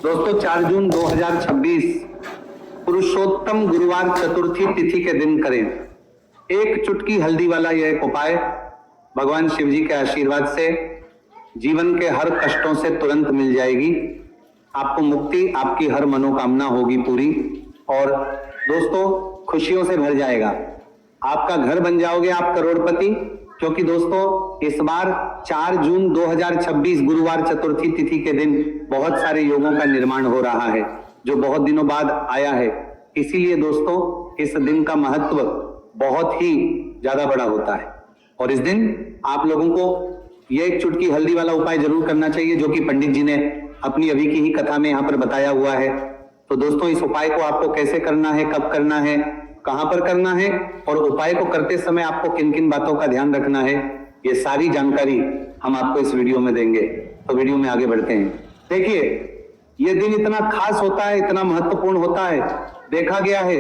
दोस्तों 4 जून 2026 पुरुषोत्तम गुरुवार चतुर्थी तिथि के दिन करें एक चुटकी हल्दी वाला यह एक उपाय। भगवान शिव जी के आशीर्वाद से जीवन के हर कष्टों से तुरंत मिल जाएगी, आपको मुक्ति, आपकी हर मनोकामना होगी पूरी और दोस्तों खुशियों से भर जाएगा। आपका घर बन जाओगे आप करोड़पति, क्योंकि दोस्तों इस बार 4 जून 2026 गुरुवार चतुर्थी तिथि के दिन बहुत सारे योगों का निर्माण हो रहा है जो बहुत दिनों बाद आया है। इसीलिए दोस्तों इस दिन का महत्व बहुत ही ज्यादा बड़ा होता है और इस दिन आप लोगों को यह एक चुटकी हल्दी वाला उपाय जरूर करना चाहिए जो कि पंडित जी ने अपनी अभी की ही कथा में यहाँ पर बताया हुआ है। तो दोस्तों इस उपाय को आपको कैसे करना है, कब करना है, कहां पर करना है और उपाय को करते समय आपको किन किन बातों का ध्यान रखना है, ये सारी जानकारी हम आपको इस वीडियो में देंगे। तो वीडियो में आगे बढ़ते हैं। देखिए ये दिन इतना खास होता है, इतना महत्वपूर्ण होता है। देखा गया है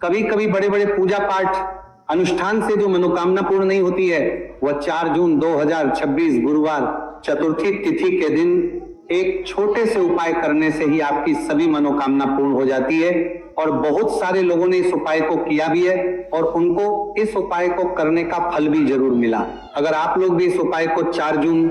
कभी कभी बड़े बड़े पूजा पाठ अनुष्ठान से जो मनोकामना पूर्ण नहीं होती है वह 4 जून 2026 गुरुवार चतुर्थी तिथि के दिन एक छोटे से उपाय करने से ही आपकी सभी मनोकामना पूर्ण हो जाती है। और बहुत सारे लोगों ने इस उपाय को किया भी है और उनको इस उपाय को करने का फल भी जरूर मिला। अगर आप लोग भी इस उपाय को 4 जून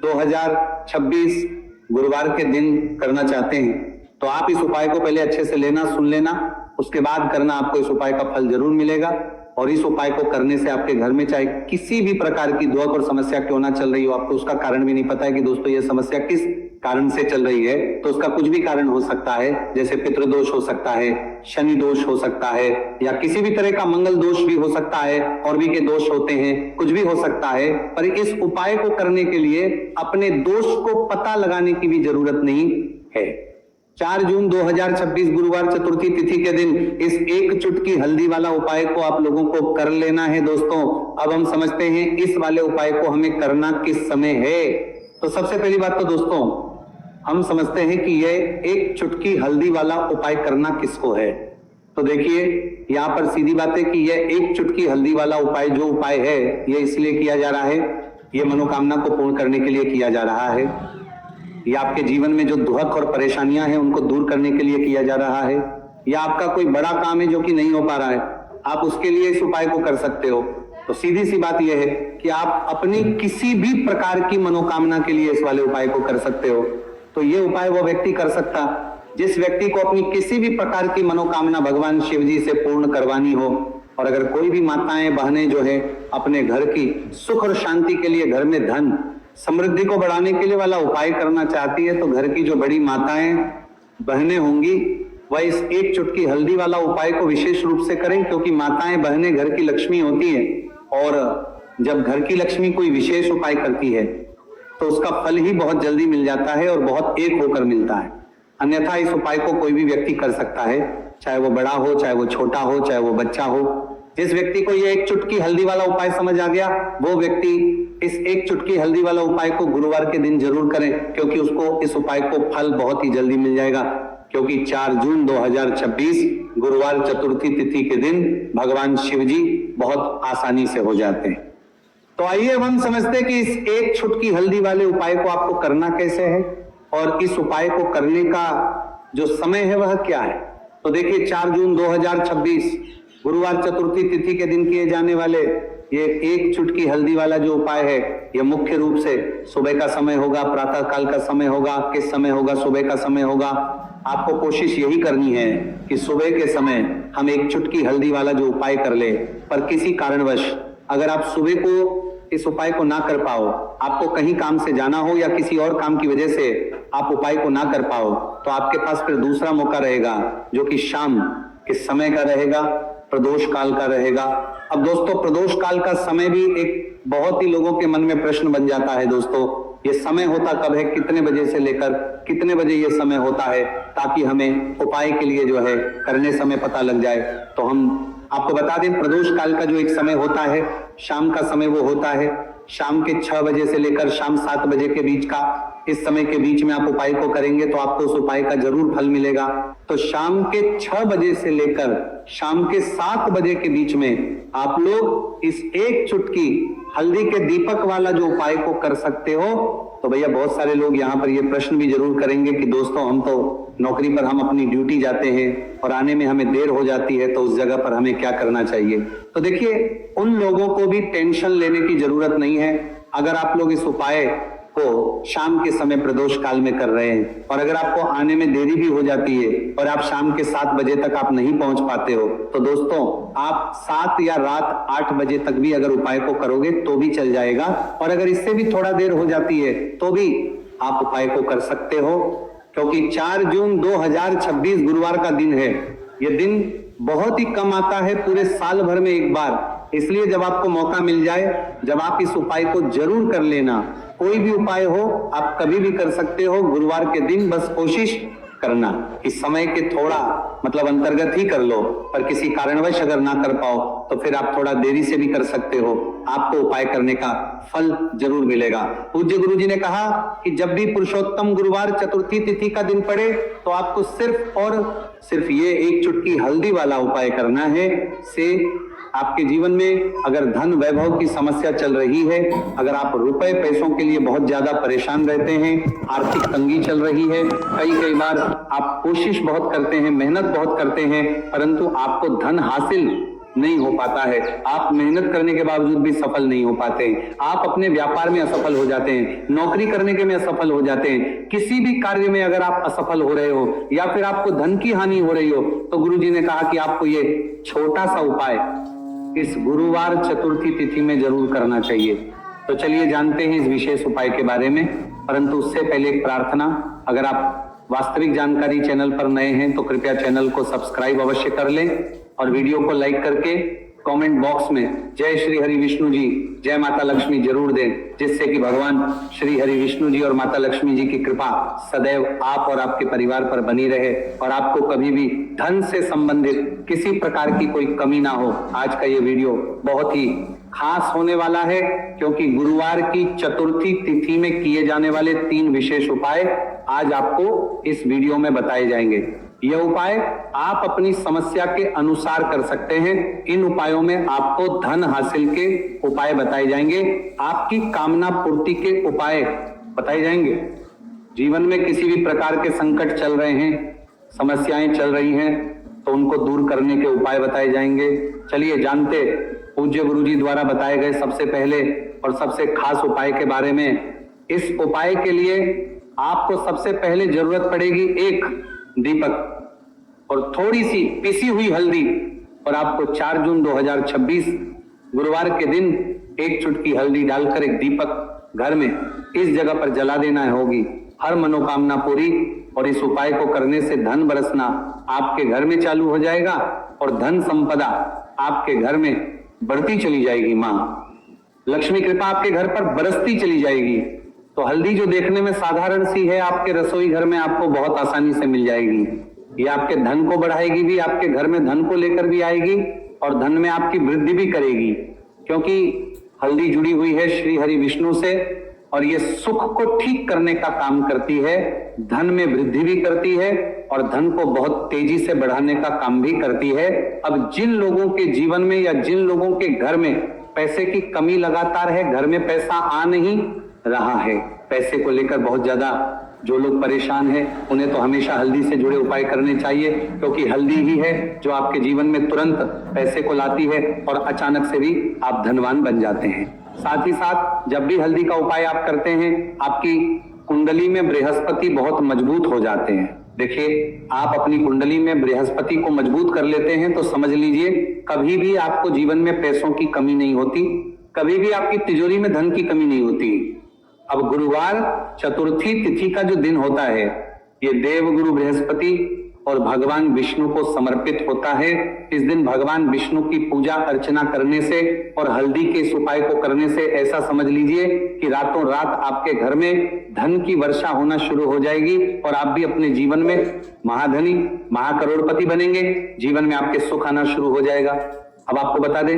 2026 गुरुवार के दिन करना चाहते हैं तो आप इस उपाय को पहले अच्छे से लेना, सुन लेना, उसके बाद करना, आपको इस उपाय का फल जरूर मिलेगा। और इस उपाय को करने से आपके घर में चाहे किसी भी प्रकार की दुख और समस्या क्यों ना चल रही हो, आपको उसका कारण भी नहीं पता है कि दोस्तों ये समस्या किस कारण से चल रही है, तो उसका कुछ भी कारण हो सकता है। जैसे पितृदोष हो सकता है, शनि दोष हो सकता है या किसी भी तरह का मंगल दोष भी हो सकता है, और भी के दोष होते हैं, कुछ भी हो सकता है। पर इस उपाय को करने के लिए अपने दोष को पता लगाने की भी जरूरत नहीं है। 4 जून 2026 गुरुवार चतुर्थी तिथि के दिन इस एक चुटकी हल्दी वाला उपाय को आप लोगों को कर लेना है। दोस्तों अब हम समझते हैं इस वाले उपाय को हमें करना किस समय है। तो सबसे पहली बात तो दोस्तों हम समझते हैं कि यह एक चुटकी हल्दी वाला उपाय करना किसको है। तो देखिए यहाँ पर सीधी बात है कि यह एक चुटकी हल्दी वाला उपाय जो उपाय है यह इसलिए किया जा रहा है, यह मनोकामना को पूर्ण करने के लिए किया जा रहा है। या आपके जीवन में जो दुख और परेशानियां हैं उनको दूर करने के लिए किया जा रहा है, या आपका कोई बड़ा काम है जो कि नहीं हो पा रहा है, आप उसके लिए इस उपाय को कर सकते हो। तो सीधी सी बात यह है कि आप अपनी किसी भी प्रकार की मनोकामना के लिए इस वाले उपाय को कर सकते हो। तो ये उपाय वो व्यक्ति कर सकता जिस व्यक्ति को अपनी किसी भी प्रकार की मनोकामना भगवान शिव जी से पूर्ण करवानी हो। और अगर कोई भी माताएं बहनें जो है अपने घर की सुख और शांति के लिए, घर में धन समृद्धि को बढ़ाने के लिए वाला उपाय करना चाहती है, तो घर की जो बड़ी माताएं बहनें होंगी वह इस एक चुटकी हल्दी वाला उपाय को विशेष रूप से करें, क्योंकि माताएं बहनें घर की लक्ष्मी होती हैं और जब घर की लक्ष्मी कोई विशेष उपाय करती है तो उसका फल ही बहुत जल्दी मिल जाता है और बहुत एक होकर मिलता है। अन्यथा इस उपाय को कोई भी व्यक्ति कर सकता है, चाहे वो बड़ा हो, चाहे वो छोटा हो, चाहे वो बच्चा हो। जिस व्यक्ति को ये एक चुटकी हल्दी वाला उपाय समझ आ गया वो व्यक्ति इस एक चुटकी हल्दी वाला उपाय को गुरुवार के दिन जरूर करें, क्योंकि उसको इस उपाय को फल बहुत ही जल्दी मिल जाएगा। क्योंकि 4 जून 2026 गुरुवार चतुर्थी तिथि के दिन भगवान शिव जी बहुत आसानी से हो जाते हैं। तो आइए अब हम समझते हैं कि इस एक चुटकी हल्दी वाले उपाय को आपको करना कैसे है और इस उपाय को करने का जो समय है वह क्या है। तो देखिए 4 जून 2026 गुरुवार चतुर्थी तिथि के दिन किए जाने वाले ये एक चुटकी हल्दी वाला जो उपाय है यह मुख्य रूप से सुबह का समय होगा, प्रातः काल का समय होगा। किस समय होगा? सुबह का समय होगा। आपको कोशिश यही करनी है कि सुबह के समय हम एक चुटकी हल्दी वाला जो उपाय कर ले। पर किसी कारणवश अगर आप सुबह को इस उपाय को ना कर पाओ, आपको कहीं काम से जाना हो या किसी और काम की वजह से आप उपाय को ना कर पाओ, तो आपके पास फिर दूसरा मौका रहेगा जो कि शाम के समय का रहेगा, प्रदोष काल का रहेगा। अब दोस्तों प्रदोष काल का समय भी एक बहुत ही लोगों के मन में प्रश्न बन जाता है। दोस्तों ये समय होता कब है, कितने बजे से लेकर कितने बजे ये समय होता है, ताकि हमें उपाय के लिए जो है करने समय पता लग जाए। तो हम आपको बता दें प्रदोष काल का जो एक समय होता है, शाम का समय वो होता है शाम के 6 बजे से लेकर शाम 7 बजे के बीच का। इस समय के बीच में आप उपाय को करेंगे तो आपको उस उपाय का जरूर फल मिलेगा। तो शाम के 6 बजे से लेकर शाम के 7 बजे के बीच में आप लोग इस एक चुटकी हल्दी के दीपक वाला जो उपाय को कर सकते हो। तो भैया बहुत सारे लोग यहाँ पर ये प्रश्न भी जरूर करेंगे कि दोस्तों हम तो नौकरी पर हम अपनी ड्यूटी जाते हैं और आने में हमें देर हो जाती है, तो उस जगह पर हमें क्या करना चाहिए। तो देखिए, उन लोगों को भी टेंशन लेने की जरूरत नहीं है। अगर आप लोग इस उपाय को शाम के समय प्रदोष काल में कर रहे हैं और अगर आपको आने में देरी भी हो जाती है और आप शाम के 7 बजे तक आप नहीं पहुंच पाते हो, तो दोस्तों आप 7 या रात 8 बजे तक भी अगर उपाय को करोगे तो भी चल जाएगा। और अगर इससे भी थोड़ा देर हो जाती है तो भी आप उपाय को कर सकते हो, क्योंकि 4 जून 2026 गुरुवार का दिन है। यह दिन बहुत ही कम आता है, पूरे साल भर में एक बार। इसलिए जब आपको मौका मिल जाए, जब आप इस उपाय को जरूर कर लेना। कोई भी उपाय हो आप कभी भी कर सकते हो, गुरुवार के दिन बस कोशिश करना कि समय के थोड़ा मतलब अंतर्गत ही कर लो, पर किसी कारणवश अगर ना कर पाओ तो फिर आप थोड़ा देरी से भी कर सकते हो, आपको उपाय करने का फल जरूर मिलेगा। पूज्य गुरु जी ने कहा कि जब भी पुरुषोत्तम गुरुवार चतुर्थी तिथि का दिन पड़े तो आपको सिर्फ और सिर्फ ये एक चुटकी हल्दी वाला उपाय करना है। से आपके जीवन में अगर धन वैभव की समस्या चल रही है, अगर आप रुपए पैसों के लिए बहुत ज्यादा परेशान रहते हैं, आर्थिक तंगी चल रही है, कई बार आप कोशिश बहुत करते हैं, मेहनत बहुत करते हैं, परंतु आपको धन हासिल नहीं हो पाता है, आप मेहनत करने के बावजूद भी सफल नहीं हो पाते हैं, आप अपने व्यापार में असफल हो जाते हैं, नौकरी करने के में असफल हो जाते हैं, किसी भी कार्य में अगर आप असफल हो रहे हो या फिर आपको धन की हानि हो रही हो, तो गुरुजी ने कहा कि आपको ये छोटा सा उपाय इस गुरुवार चतुर्थी तिथि में जरूर करना चाहिए। तो चलिए जानते हैं इस विशेष उपाय के बारे में, परंतु उससे पहले एक प्रार्थना। अगर आप वास्तविक जानकारी चैनल पर नए हैं तो कृपया चैनल को सब्सक्राइब अवश्य कर लें और वीडियो को लाइक करके कमेंट बॉक्स में जय श्री हरि विष्णु जी, जय माता लक्ष्मी जरूर दें, जिससे कि भगवान श्री हरि विष्णु जी और माता लक्ष्मी जी की कृपा सदैव आप और आपके परिवार पर बनी रहे और आपको कभी भी धन से संबंधित किसी प्रकार की कोई कमी ना हो। आज का ये वीडियो बहुत ही खास होने वाला है, क्योंकि गुरुवार की चतुर्थी तिथि में किए जाने वाले 3 विशेष उपाय आज आपको इस वीडियो में बताए जाएंगे। यह उपाय आप अपनी समस्या के अनुसार कर सकते हैं। इन उपायों में आपको धन हासिल के उपाय बताए जाएंगे, आपकी कामना पूर्ति के उपाय बताए जाएंगे। जीवन में किसी भी प्रकार के संकट चल रहे हैं, समस्याएं चल रही हैं, तो उनको दूर करने के उपाय बताए जाएंगे। चलिए जानते पूज्य गुरु जी द्वारा बताए गए सबसे पहले और सबसे खास उपाय के बारे में। इस उपाय के लिए आपको सबसे पहले जरूरत पड़ेगी एक दीपक और थोड़ी सी पिसी हुई हल्दी, और आपको 4 जून 2026 गुरुवार के दिन एक चुटकी हल्दी डालकर एक दीपक घर में इस जगह पर जला देना होगी। हर मनोकामना पूरी, और इस उपाय को करने से धन बरसना आपके घर में चालू हो जाएगा और धन संपदा आपके घर में बढ़ती चली जाएगी। माँ लक्ष्मी कृपा आपके घर पर बरसती चली जाएगी। तो हल्दी जो देखने में साधारण सी है, आपके रसोई घर में आपको बहुत आसानी से मिल जाएगी। ये आपके धन को बढ़ाएगी भी, आपके घर में धन को लेकर भी आएगी और धन में आपकी वृद्धि भी करेगी, क्योंकि हल्दी जुड़ी हुई है श्री हरि विष्णु से और ये सुख को ठीक करने का काम करती है, धन में वृद्धि भी करती है और धन को बहुत तेजी से बढ़ाने का काम भी करती है। अब जिन लोगों के जीवन में या जिन लोगों के घर में पैसे की कमी लगातार है, घर में पैसा आ नहीं रहा है, पैसे को लेकर बहुत ज्यादा जो लोग परेशान हैं, उन्हें तो हमेशा हल्दी से जुड़े उपाय करने चाहिए, क्योंकि हल्दी ही है जो आपके जीवन में तुरंत पैसे को लाती है और अचानक से भी आप धनवान बन जाते हैं। साथ ही साथ जब भी हल्दी का उपाय आप करते हैं, आपकी कुंडली में बृहस्पति बहुत मजबूत हो जाते हैं। देखिए, आप अपनी कुंडली में बृहस्पति को मजबूत कर लेते हैं तो समझ लीजिए कभी भी आपको जीवन में पैसों की कमी नहीं होती, कभी भी आपकी तिजोरी में धन की कमी नहीं होती। अब गुरुवार चतुर्थी तिथि का जो दिन होता है, ये देवगुरु बृहस्पति और भगवान विष्णु को समर्पित होता है। इस दिन भगवान विष्णु की पूजा अर्चना करने से और हल्दी के इस उपाय को करने से ऐसा समझ लीजिए कि रातों रात आपके घर में धन की वर्षा होना शुरू हो जाएगी और आप भी अपने जीवन में महाधनी महाकरोड़पति बनेंगे। जीवन में आपके सुख आना शुरू हो जाएगा। अब आपको बता दें,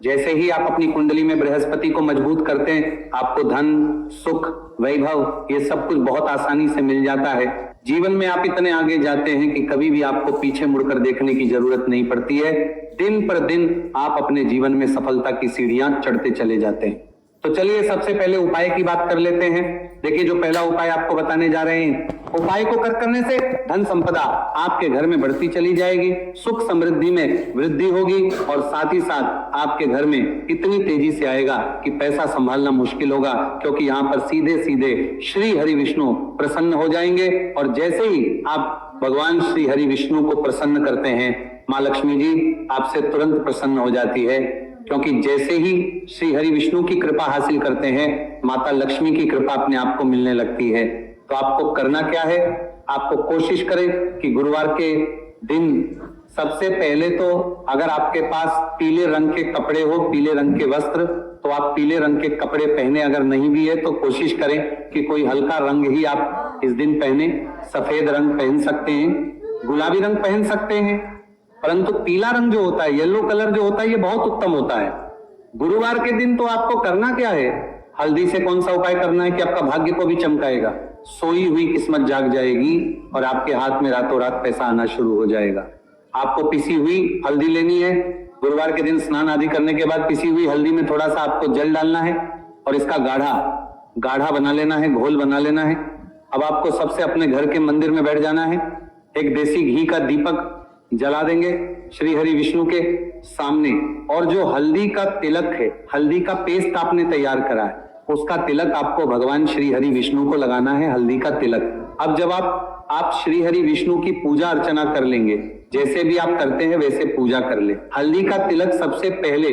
जैसे ही आप अपनी कुंडली में बृहस्पति को मजबूत करते हैं, आपको धन सुख वैभव ये सब कुछ बहुत आसानी से मिल जाता है। जीवन में आप इतने आगे जाते हैं कि कभी भी आपको पीछे मुड़कर देखने की जरूरत नहीं पड़ती है। दिन पर दिन आप अपने जीवन में सफलता की सीढ़ियां चढ़ते चले जाते हैं। तो चलिए सबसे पहले उपाय की बात कर लेते हैं। देखिए, जो पहला उपाय आपको बताने जा रहे हैं, उपाय को करने से धन संपदा आपके घर में बढ़ती चली जाएगी, सुख समृद्धि में वृद्धि होगी और साथ ही साथ आपके घर में इतनी तेजी से आएगा कि पैसा संभालना मुश्किल होगा, क्योंकि यहाँ पर सीधे सीधे श्री हरि विष्णु प्रसन्न हो जाएंगे। और जैसे ही आप भगवान श्री हरि विष्णु को प्रसन्न करते हैं, माँ लक्ष्मी जी आपसे तुरंत प्रसन्न हो जाती है, क्योंकि जैसे ही श्री हरि विष्णु की कृपा हासिल करते हैं, माता लक्ष्मी की कृपा अपने आप को मिलने लगती है। तो आपको करना क्या है, आपको कोशिश करें कि गुरुवार के दिन सबसे पहले तो अगर आपके पास पीले रंग के कपड़े हो, पीले रंग के वस्त्र, तो आप पीले रंग के कपड़े पहने। अगर नहीं भी है तो कोशिश करें कि कोई हल्का रंग ही आप इस दिन पहने। सफेद रंग पहन सकते हैं, गुलाबी रंग पहन सकते हैं, परंतु पीला रंग जो होता है, येलो कलर जो होता है, ये बहुत उत्तम होता है। गुरुवार के दिन तो आपको करना क्या है, हल्दी से कौन सा उपाय करना है कि आपका भाग्य को भी चमकाएगा, सोई हुई किस्मत जाग जाएगी और आपके हाथ में रातों रात पैसा आना शुरू हो जाएगा। आपको पिसी हुई हल्दी लेनी है, गुरुवार के दिन स्नान आदि करने के बाद पिसी हुई हल्दी में थोड़ा सा आपको जल डालना है और इसका गाढ़ा बना लेना है, घोल बना लेना है। अब आपको सबसे अपने घर के मंदिर में बैठ जाना है, एक देसी घी का दीपक जला देंगे श्री हरि विष्णु के सामने, और जो हल्दी का तिलक है, हल्दी का पेस्ट आपने तैयार करा है, उसका तिलक आपको भगवान श्री हरि विष्णु को लगाना है, हल्दी का तिलक। अब जब आप श्री हरि विष्णु की पूजा अर्चना कर लेंगे, जैसे भी आप करते हैं वैसे पूजा कर ले। हल्दी का तिलक सबसे पहले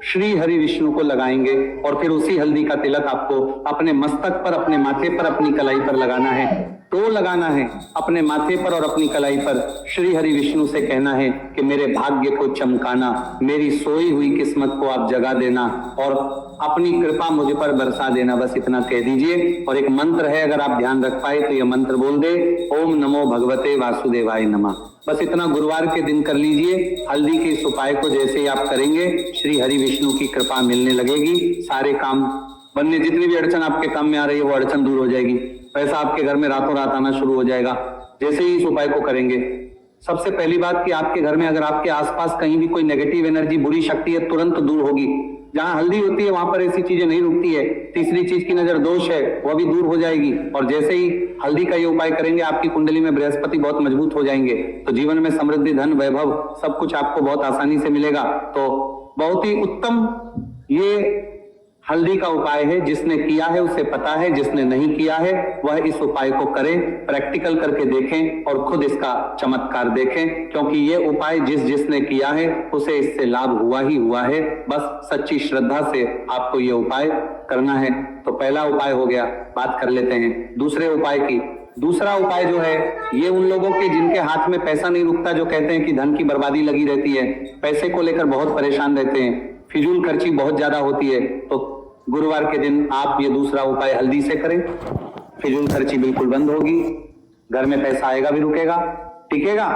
श्री हरि विष्णु को लगाएंगे और फिर उसी हल्दी का तिलक आपको अपने मस्तक पर, अपने माथे पर, अपनी कलाई पर लगाना है। तो लगाना है अपने माथे पर और अपनी कलाई पर, श्री हरि विष्णु से कहना है कि मेरे भाग्य को चमकाना, मेरी सोई हुई किस्मत को आप जगा देना और अपनी कृपा मुझ पर बरसा देना। बस इतना कह दीजिए। और एक मंत्र है, अगर आप ध्यान रख पाए तो यह मंत्र बोल दे, ओम नमो भगवते वासुदेवाय नमः। बस इतना गुरुवार के दिन कर लीजिए। हल्दी के इस उपाय को जैसे ही आप करेंगे, श्री हरि विष्णु की कृपा मिलने लगेगी, सारे काम बनने, जितनी भी अड़चन आपके काम में आ रही है वो अड़चन दूर हो जाएगी, पैसा आपके घर में रातों रात आना शुरू हो जाएगा जैसे ही इस उपाय को करेंगे। सबसे पहली बात कि आपके घर में अगर आपके आसपास कहीं भी कोई नेगेटिव एनर्जी, बुरी शक्ति है, तुरंत दूर होगी। जहां हल्दी होती है वहां पर ऐसी चीजें नहीं रुकती है। तीसरी चीज की नजर दोष है, वह भी दूर हो जाएगी। और जैसे ही हल्दी का ये उपाय करेंगे, आपकी कुंडली में बृहस्पति बहुत मजबूत हो जाएंगे, तो जीवन में समृद्धि, धन, वैभव सब कुछ आपको बहुत आसानी से मिलेगा। तो बहुत ही उत्तम ये हल्दी का उपाय है। जिसने किया है उसे पता है, जिसने नहीं किया है वह इस उपाय को करे, प्रैक्टिकल करके देखें और खुद इसका चमत्कार देखें, क्योंकि ये उपाय जिसने किया है उसे इससे लाभ हुआ ही हुआ है। बस सच्ची श्रद्धा से आपको ये उपाय करना है। तो पहला उपाय हो गया, बात कर लेते हैं दूसरे उपाय की। दूसरा उपाय जो है, ये उन लोगों के जिनके हाथ में पैसा नहीं रुकता, जो कहते हैं कि धन की बर्बादी लगी रहती है, पैसे को लेकर बहुत परेशान रहते हैं, फिजूल खर्ची बहुत ज्यादा होती है, तो गुरुवार के दिन आप ये दूसरा उपाय हल्दी से करें। फिजूल खर्ची बिल्कुल बंद होगी, घर में पैसा आएगा भी रुकेगा, टिकेगा